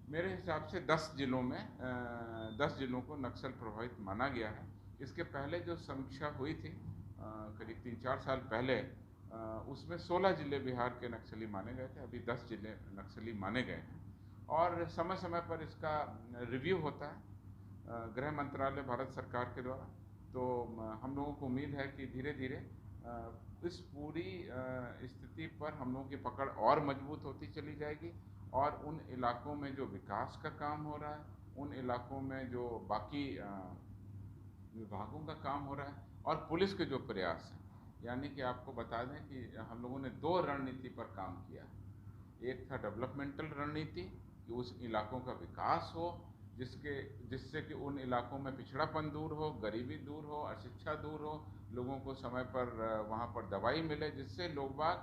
मेरे हिसाब से 10 जिलों में 10 जिलों को नक्सल प्रभावित माना गया है। इसके पहले जो समीक्षा हुई थी करीब 3-4 साल पहले, उसमें 16 जिले बिहार के नक्सली माने गए थे। अभी 10 जिले नक्सली माने गए हैं और समय समय पर इसका रिव्यू होता है गृह मंत्रालय भारत सरकार के द्वारा। तो हम लोगों को उम्मीद है कि धीरे धीरे इस पूरी स्थिति पर हम लोगों की पकड़ और मजबूत होती चली जाएगी और उन इलाकों में जो विकास का काम हो रहा है, उन इलाकों में जो बाकी विभागों का काम हो रहा है और पुलिस के जो प्रयास हैं, यानी कि आपको बता दें कि हम लोगों ने 2 रणनीति पर काम किया है। एक था डेवलपमेंटल रणनीति कि उस इलाकों का विकास हो, जिससे कि उन इलाकों में पिछड़ापन दूर हो, गरीबी दूर हो, अशिक्षा दूर हो, लोगों को समय पर वहाँ पर दवाई मिले, जिससे लोग बाग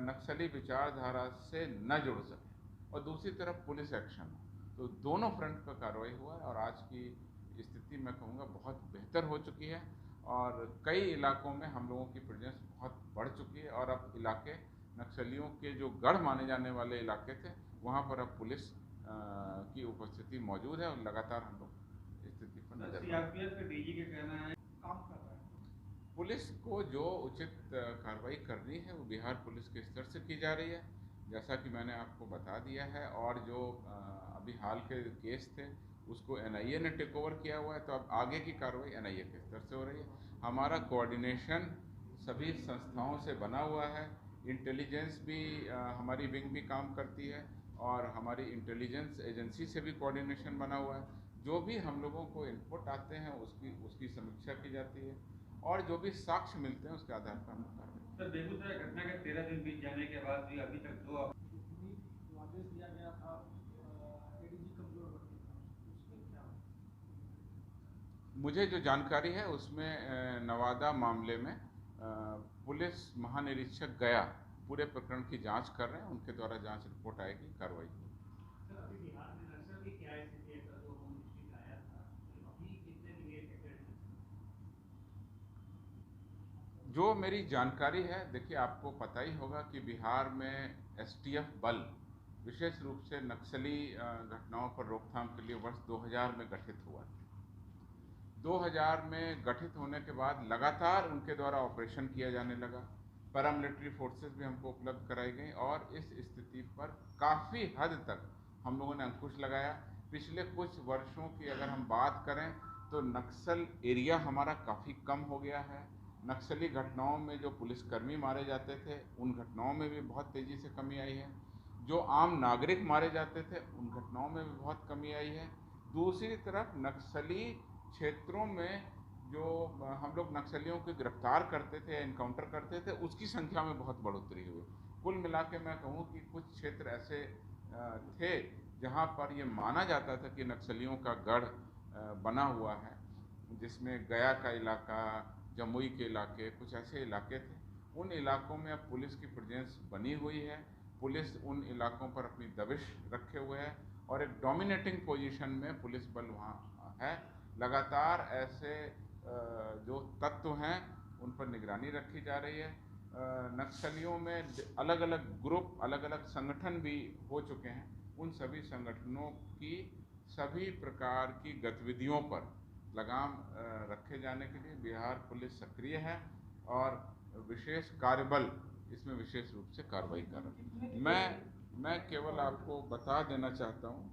नक्सली विचारधारा से न जुड़ सकें, और दूसरी तरफ पुलिस एक्शन हो। तो दोनों फ्रंट पर कार्रवाई हुआ है और आज की स्थिति मैं कहूँगा बहुत बेहतर हो चुकी है और कई इलाकों में हम लोगों की प्रेजेंस बहुत बढ़ चुकी है और अब इलाके नक्सलियों के जो गढ़ माने जाने वाले इलाके थे, वहाँ पर अब पुलिस की उपस्थिति मौजूद है और लगातार हम लोग स्थिति पर नजर सीआरपीएफ के डीजी के कहना है काम कर रहा है। पुलिस को जो उचित कार्रवाई करनी है वो बिहार पुलिस के स्तर से की जा रही है, जैसा कि मैंने आपको बता दिया है। और जो अभी हाल के केस थे उसको एनआईए ने टेक ओवर किया हुआ है, तो अब आगे की कार्रवाई एनआईए के स्तर से हो रही है। हमारा कोऑर्डिनेशन सभी संस्थाओं से बना हुआ है। इंटेलिजेंस भी हमारी विंग भी काम करती है और हमारी इंटेलिजेंस एजेंसी से भी कोऑर्डिनेशन बना हुआ है। जो भी हम लोगों को इनपुट आते हैं उसकी उसकी समीक्षा की जाती है और जो भी साक्ष्य मिलते हैं उसके आधार पर हम कार्रवाई। सर, बेगूसराय घटना के 13 दिन बीत जाने के बाद भी अभी तक दो आदेश दिया गया था, एडीजी कमजोर भर्ती था, उसमें क्या? मुझे जो जानकारी है उसमें नवादा मामले में पुलिस महानिरीक्षक गया पूरे प्रकरण की जांच कर रहे हैं, उनके द्वारा जांच रिपोर्ट आएगी, कार्रवाई होगी। सर, अभी बिहार में नक्सल की क्या स्थिति है? कल जो होम मिनिस्ट्री का आया था, तो अभी कितने दिन ये affected है? जो मेरी जानकारी है, देखिए आपको पता ही होगा कि बिहार में एसटीएफ बल विशेष रूप से नक्सली घटनाओं पर रोकथाम के लिए वर्ष 2000 में गठित हुआ था। 2000 में गठित होने के बाद लगातार उनके द्वारा ऑपरेशन किया जाने लगा, पैरामिलिट्री फोर्सेस भी हमको उपलब्ध कराई गई और इस स्थिति पर काफ़ी हद तक हम लोगों ने अंकुश लगाया। पिछले कुछ वर्षों की अगर हम बात करें तो नक्सल एरिया हमारा काफ़ी कम हो गया है। नक्सली घटनाओं में जो पुलिसकर्मी मारे जाते थे उन घटनाओं में भी बहुत तेज़ी से कमी आई है। जो आम नागरिक मारे जाते थे उन घटनाओं में भी बहुत कमी आई है। दूसरी तरफ नक्सली क्षेत्रों में जो हम लोग नक्सलियों को गिरफ्तार करते थे या इनकाउंटर करते थे उसकी संख्या में बहुत बढ़ोतरी हुई। कुल मिला के मैं कहूँ कि कुछ क्षेत्र ऐसे थे जहाँ पर ये माना जाता था कि नक्सलियों का गढ़ बना हुआ है, जिसमें गया का इलाका, जमुई के इलाके, कुछ ऐसे इलाके थे। उन इलाकों में अब पुलिस की प्रेजेंस बनी हुई है, पुलिस उन इलाकों पर अपनी दबिश रखे हुए है और एक डोमिनेटिंग पोजीशन में पुलिस बल वहाँ है। लगातार ऐसे जो तत्व हैं उन पर निगरानी रखी जा रही है। नक्सलियों में अलग अलग ग्रुप, अलग अलग संगठन भी हो चुके हैं। उन सभी संगठनों की सभी प्रकार की गतिविधियों पर लगाम रखे जाने के लिए बिहार पुलिस सक्रिय है और विशेष कार्यबल इसमें विशेष रूप से कार्रवाई कर रहा है। मैं केवल आपको बता देना चाहता हूँ